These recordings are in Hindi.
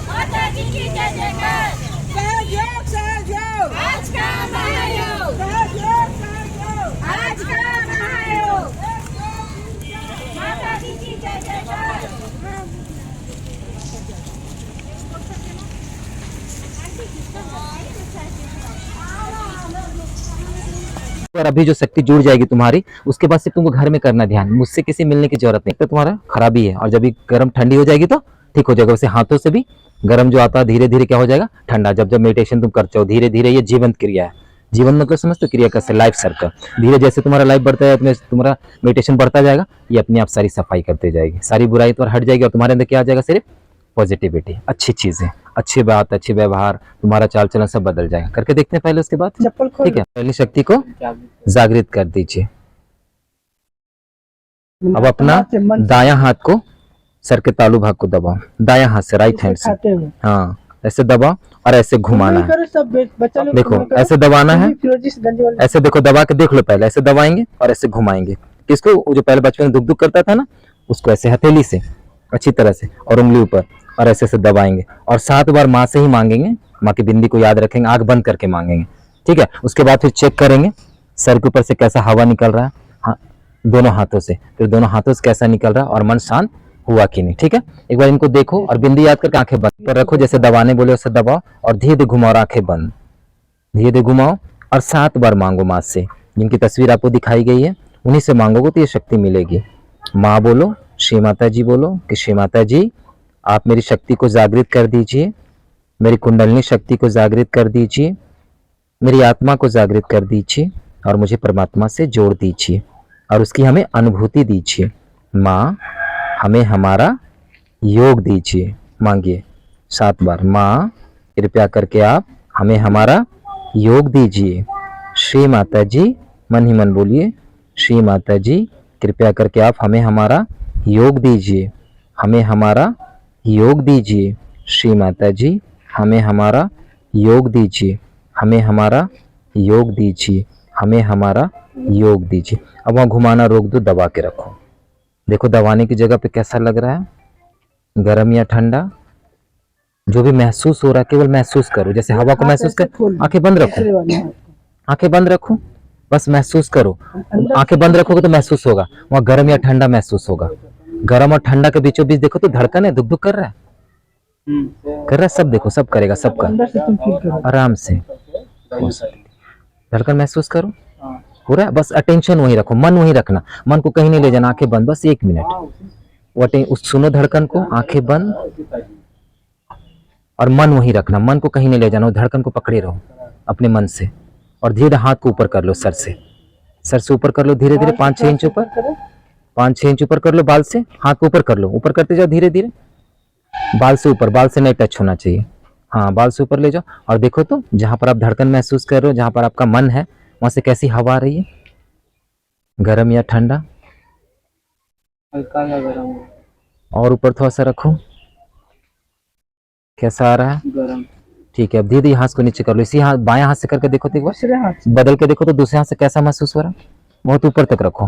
माता जी की जय जयकार। सहयोग सहयोग आज का महायोग। सहयोग सहयोग आज का महायोग। माता जी की जय जयकार। और अभी जो शक्ति जुड़ जाएगी तुम्हारी, उसके बाद से तुमको घर में करना ध्यान, मुझसे किसी मिलने की जरूरत नहीं। तो तुम्हारा खराबी है, और जब भी गर्म ठंडी हो जाएगी तो ठीक हो जाएगा। वैसे हाथों से भी गर्म जो आता है धीरे धीरे क्या हो जाएगा, ठंडा। जब जब मेडिटेशन तुम करते हो धीरे धीरे, ये जीवंत क्रिया है। जीवन मतलब समझते हो क्रिया कैसे, लाइफ सर्कल। धीरे जैसे तुम्हारा लाइफ बढ़ता है, तुम्हारा मेडिटेशन बढ़ता जाएगा, ये अपने आप सारी सफाई करते जाएगी, सारी बुराई तो हट जाएगी, और तुम्हारे अंदर क्या आ जाएगा, सिर्फ पॉजिटिविटी, अच्छी चीजें, अच्छी बात, अच्छी व्यवहार, तुम्हारा चाल चलन सब बदल जाएगा। करके देखते हैं पहले, उसके बाद ठीक है। पहली शक्ति को जागृत कर दीजिए। अब अपना दायां हाथ को सर के तालू भाग को दबाओ, दायां हाथ से, राइट हैंड से, हाँ ऐसे दबाओ और ऐसे घुमाना है। देखो ऐसे दबाना है, ऐसे देखो दबा के देख लो पहले, ऐसे दबाएंगे और ऐसे घुमाएंगे। किसको, जो पहले बचपन में दुख दुख करता था ना, उसको ऐसे हथेली से अच्छी तरह से और उंगली ऊपर, और ऐसे से दबाएंगे। और 7 बार माँ से ही मांगेंगे, माँ की बिंदी को याद रखेंगे, आंख बंद करके मांगेंगे, ठीक है। उसके बाद फिर चेक करेंगे सर के ऊपर से कैसा हवा निकल रहा है, हाँ दोनों हाथों से, फिर दोनों हाथों से कैसा निकल रहा है, और मन शांत हुआ कि नहीं, ठीक है। एक बार इनको देखो और बिंदी याद करके आंखें बंद पर रखो, जैसे दबाने बोले वैसे दबाओ, और धीरे धीरे घुमाओ, आंखें बंद, धीरे धीरे घुमाओ, और 7 बार मांगो माँ से। जिनकी तस्वीर आपको दिखाई गई है उन्हीं से मांगोगे तो ये शक्ति मिलेगी। माँ बोलो, श्री माता जी बोलो कि श्री माता जी आप मेरी शक्ति को जागृत कर दीजिए, मेरी कुंडलिनी शक्ति को जागृत कर दीजिए, मेरी आत्मा को जागृत कर दीजिए, और मुझे परमात्मा से जोड़ दीजिए, और उसकी हमें अनुभूति दीजिए। माँ हमें हमारा योग दीजिए, मांगिए 7 बार। माँ कृपया करके आप हमें हमारा योग दीजिए। श्री माता जी, मन ही मन बोलिए, श्री माता जी कृपया करके आप हमें हमारा योग दीजिए, हमें हमारा योग दीजिए। श्री माता जी हमें हमारा योग दीजिए, हमें हमारा योग दीजिए, हमें हमारा योग दीजिए। अब वहाँ घुमाना रोक दो, दबा के रखो। देखो दबाने की जगह पे कैसा लग रहा है, गर्म या ठंडा, जो भी महसूस हो रहा है केवल महसूस करो। जैसे हवा को महसूस कर, आंखें बंद रखो, आंखें बंद रखो, बस महसूस करो। आंखें बंद रखोगे तो महसूस होगा, वहाँ गर्म या ठंडा महसूस होगा। गर्म और ठंडा के बीचों बीच देखो तो धड़कन है, दुख दुख कर रहा है, कर रहा है, सब देखो, सब करेगा, सबका आराम से धड़कन महसूस करो, हो रहा है। बस अटेंशन वहीं रखो, मन वहीं रखना, मन को कहीं नहीं ले जाना। आंखें बंद, बस 1 मिनट उस सुनो धड़कन को, आंखें बंद, और मन वहीं रखना, मन को कहीं नहीं ले जाना, धड़कन को पकड़े रहो अपने मन से। और धीरे हाथ को ऊपर कर लो, सर से ऊपर कर लो, धीरे धीरे 5-6 इंच ऊपर, 5-6 इंच ऊपर कर लो, बाल से हाथ को ऊपर कर लो, ऊपर करते जाओ धीरे धीरे, बाल से ऊपर, बाल से नहीं टच होना चाहिए, हाँ बाल से ऊपर ले जाओ। और देखो तो जहां पर आप धड़कन महसूस कर रहे हो, जहां पर आपका मन है, वहां से कैसी हवा आ रही है, गर्म या ठंडा, हल्का या गरम, और ऊपर थोड़ा सा रखो, कैसा आ रहा है, गरम, ठीक है। अब धीरे धीरे हाथ को नीचे कर लो, इसी हाथ बायां हाथ से करके देखो तो एक बार, बदल के देखो तो दूसरे हाथ से कैसा महसूस हो रहा है। बहुत ऊपर तक रखो,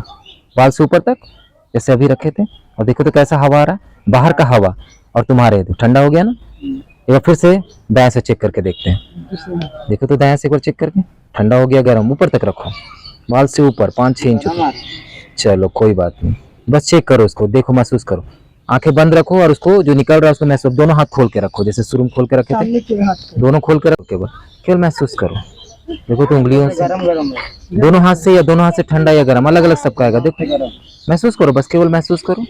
बाल से ऊपर तक जैसे अभी रखे थे, और देखो तो कैसा हवा आ रहा है, बाहर का हवा, और तुम्हारे ठंडा हो गया ना। एक बार फिर से दाएं से चेक करके देखते हैं, देखो तो दाएं से एक बार चेक करके, ठंडा हो गया, गर्म, ऊपर तक रखो, बाल से ऊपर 5-6 इंच ऊपर। चलो कोई बात नहीं, बस चेक करो उसको, देखो महसूस करो, आंखें बंद रखो, और उसको जो निकल रहा है उसको महसूस, दोनों हाथ खोल के रखो, जैसे शुरू में खोल के रखे थे, दोनों खोल के रखो, केवल महसूस करो। देखो तो उंगलियों से, दोनों हाथ से, या दोनों हाथ से ठंडा या गर्म, अलग अलग सबका आएगा, देखो महसूस करो, बस केवल महसूस करो।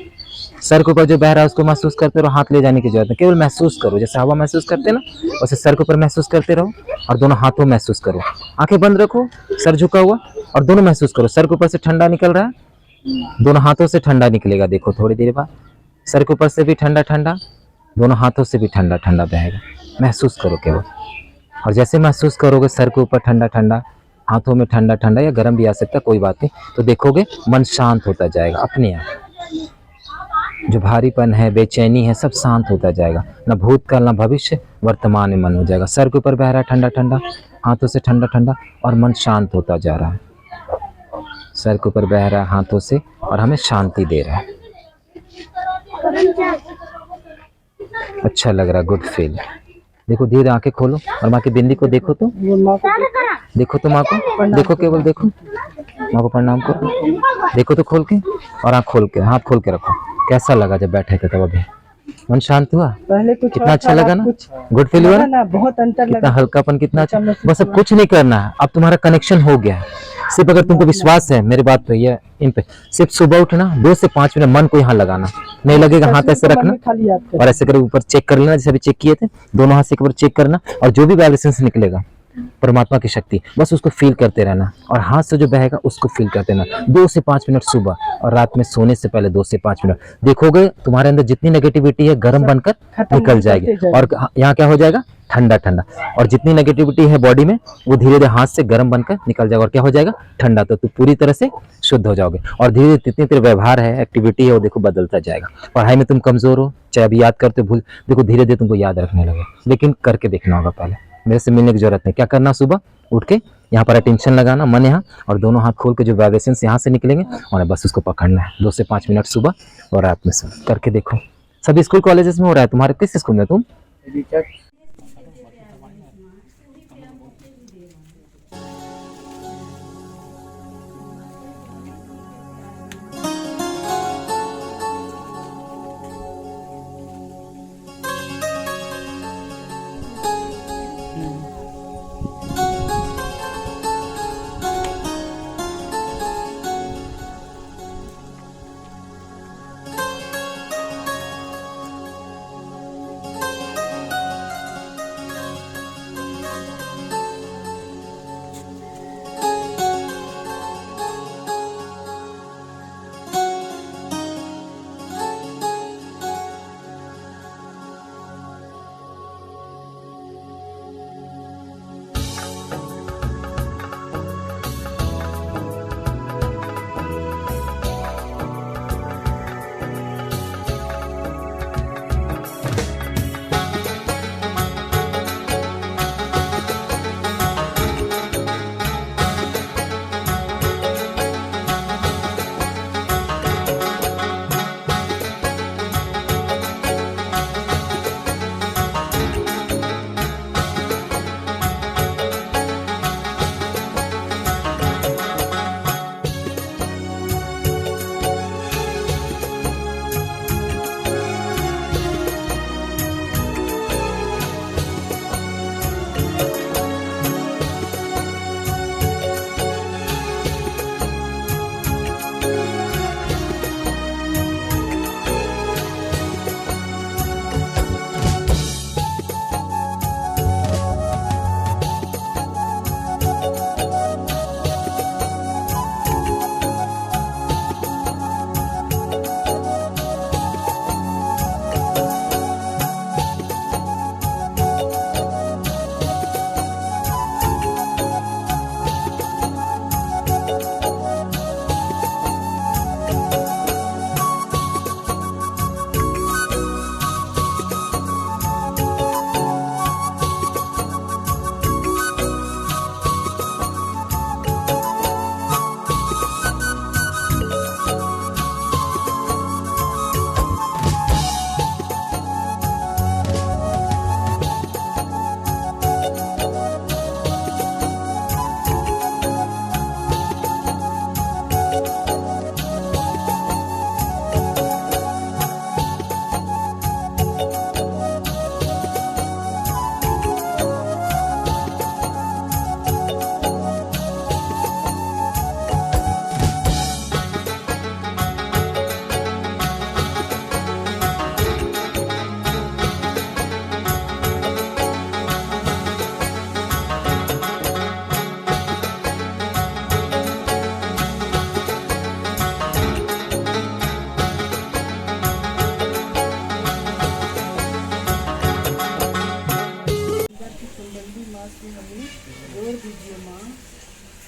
सर के ऊपर जो बह रहा है उसको महसूस करते रहो, हाथ ले जाने की जरूरत है, केवल महसूस करो, जैसे हवा महसूस करते ना वैसे सर के ऊपर महसूस करते रहो, और दोनों हाथों महसूस करो, आंखें बंद रखो, सर झुका हुआ, और दोनों महसूस करो। सर के ऊपर से ठंडा निकल रहा है, दोनों हाथों से ठंडा निकलेगा, देखो थोड़ी देर बाद सर के ऊपर से भी ठंडा ठंडा, दोनों हाथों से भी ठंडा ठंडा बहेगा, महसूस करो केवल। और जैसे महसूस करोगे सर के ऊपर ठंडा ठंडा, हाथों में ठंडा ठंडा, या गर्म भी आ सकता है, कोई बात नहीं, तो देखोगे मन शांत होता जाएगा अपने आप। जो भारीपन है, बेचैनी है, सब शांत होता जाएगा। ना भूतकाल ना भविष्य, वर्तमान में मन हो जाएगा। सर के ऊपर बह रहा है ठंडा ठंडा, हाथों से ठंडा ठंडा, और मन शांत होता जा रहा है। सर के ऊपर बह रहा है हाथों से और हमें शांति दे रहा है। अच्छा लग रहा है, गुड फील। देखो धीरे आंखें खोलो और माँ की बिंदी को देखो तो, देखो तो माँ को, देखो केवल देखो, माँ को प्रणाम करो, देखो तो खोल के, और आँख खोल के, हाथ खोल के रखो। कैसा लगा जब बैठे थे तब? अभी मन शांत हुआ? पहले कुछ कितना अच्छा लगा ना, गुड फील हुआ ना, बहुत अंतर कितना लगा। हल्कापन, कितना अच्छा। बस अब कुछ नहीं करना है, अब तुम्हारा कनेक्शन हो गया है। सिर्फ अगर तुमको विश्वास है मेरी बात पे, ये इन पे सिर्फ सुबह उठना 2 से 5 मिनट मन को यहाँ लगाना, नहीं लगेगा हाथ ऐसे रखना और ऐसे कर ऊपर चेक कर लेना, जैसे अभी चेक किए थे, दोनों हाथ से ऊपर चेक करना, और जो भी वाइब्रेशंस निकलेगा परमात्मा की शक्ति, बस उसको फील करते रहना, और हाथ से जो बहेगा उसको फील करते रहना। 2 से 5 मिनट सुबह और रात में सोने से पहले 2 से 5 मिनट। देखोगे तुम्हारे अंदर जितनी नेगेटिविटी है गर्म बनकर निकल जाएगी, और यहाँ क्या हो जाएगा? ठंडा ठंडा। और जितनी नेगेटिविटी है बॉडी में वो धीरे धीरे हाथ से गर्म बनकर निकल जाएगा, और क्या हो जाएगा? ठंडा। तो तू पूरी तरह से शुद्ध हो जाओगे, और धीरे धीरे जितनी तेरे व्यवहार है, एक्टिविटी है, वो देखो बदलता जाएगा। पढ़ाई में तुम कमजोर हो, चाहे अभी याद करते भूल, देखो धीरे धीरे तुमको याद रखने लगे, लेकिन करके देखना होगा। पहले मेरे से मिलने की जरूरत नहीं। क्या करना? सुबह उठ के यहाँ पर अटेंशन लगाना, मन यहाँ, और दोनों हाथ खोल के जो वाइब्रेशंस यहाँ से निकलेंगे और बस उसको पकड़ना है 2 से 5 मिनट सुबह और रात में। सब करके देखो। सभी स्कूल कॉलेजेस में हो रहा है। तुम्हारे किस स्कूल में तुम?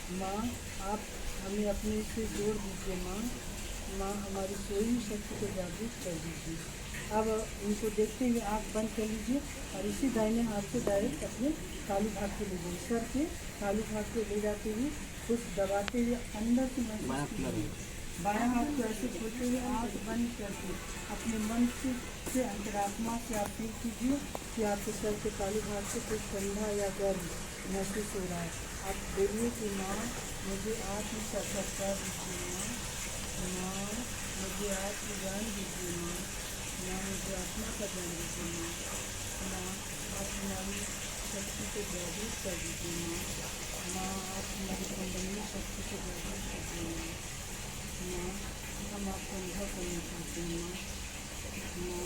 माँ, आप हमें अपने से जोड़ दीजिए माँ। माँ हमारी सोई शक्ति को जागृत कर दीजिए। अब इनको देखते हुए आँख बंद कर लीजिए और इसी दाहिने हाथ से डायरेक्ट अपने तालू भाग के ले जाइए। सर के तालू भाग के ले जाते हुए कुछ दबाते हुए अंदर से महसूस कीजिए। बायां हाथ को ऐसे खोलते हुए आँख बंद करके अपने मन से अंतरात्मा से आप फील कीजिए कि आपके सर के तालू भाग से कुछ ठंडा या गर्म महसूस हो रहा है। आप बोलिए कि माँ मुझे आत्म साक्षात्कार दीजिए, माँ मुझे आत्मज्ञान दीजिए, माँ मुझे आत्मा का ज्ञान दीजिए, माँ आप हमारी शक्ति को जागृत कर दीजिए, माँ आप हमारी कुंडली शक्ति को जागृत कर दीजिए, माँ हम आपको अनुभव करना चाहते हैं, माँ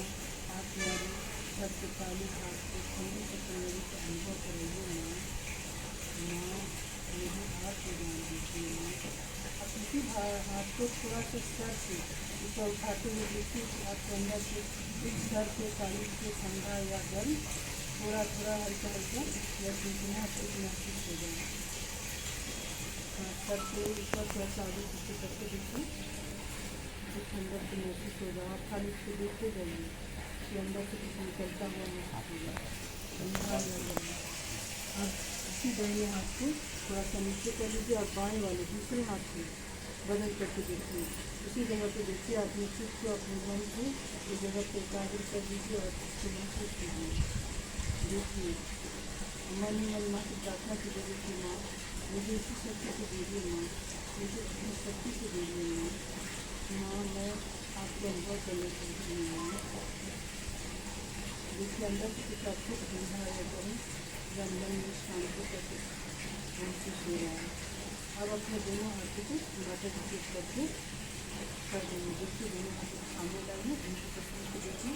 आप हमारे घर के तालू भाग को खुली से कुंडली का अनुभव करेंगे, माँ मुझे आत्मज्ञान दीजिए। आप इसी हाथ को थोड़ा सा सर से ऊपर उठाते हुए देखिए कि आपके अंदर से इस सर के तालू से ठंडा या गर्म थोड़ा थोड़ा हल्का हल्का या चिंतना से महसूस हो जाए। सर से ऊपर थोड़ा सा आगे पीछे करके देखिए कुछ अंदर से महसूस हो जाए। आप खाली इसको देखते जाइए कि अंदर से कुछ निकलता हुआ महसूस होगा, ठंडा या गर्म। अब इसी दाहिने हाथ को थोड़ा सा नीचे कर लीजिए और बाएं वाले दूसरे हाथ को बदल करके देखिए। उसी जगह पे देखिए अपने चित्त को अपने मन को उस जगह पर एकाग्र कर दीजिए और उसको महसूस कीजिए। देखिए मन ही मन माँ की प्रार्थना की जगह की माँ मुझे इसी शक्ति से दीजिए, माँ मुझे अपनी शक्ति से दीजिए, माँ मैं आपको अनुभव करना चाहती हूँ, माँ देखिए अंदर से कुछ आपको ठंडा या गर्म या मन में शांति करके महसूस हो रहा है। अब अपने दोनों हाथों को माता जी के करके कर देंगे। देखिए दोनों हाथों को सामने डालेंगे, उनकी तस्वीर को देखिए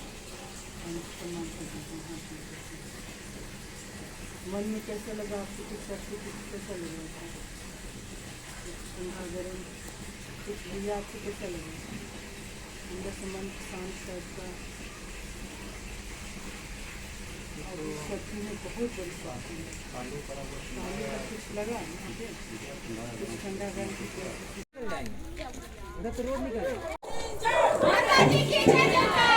और सम्मान कर दीजिए हाथ में। मन में कैसा लगा आपको, कुछ शक्ति कुछ कैसा लग रहा था, कुछ ठंडा गर्म कुछ भैया आपको कैसा लगा, अंदर से मन शांत टाइप का। और इस शक्ति में बहुत बड़ी शक्ति है। तालू का कुछ लगा यहाँ पे कुछ ठंडा गर्म की माता जी की जय जयकार।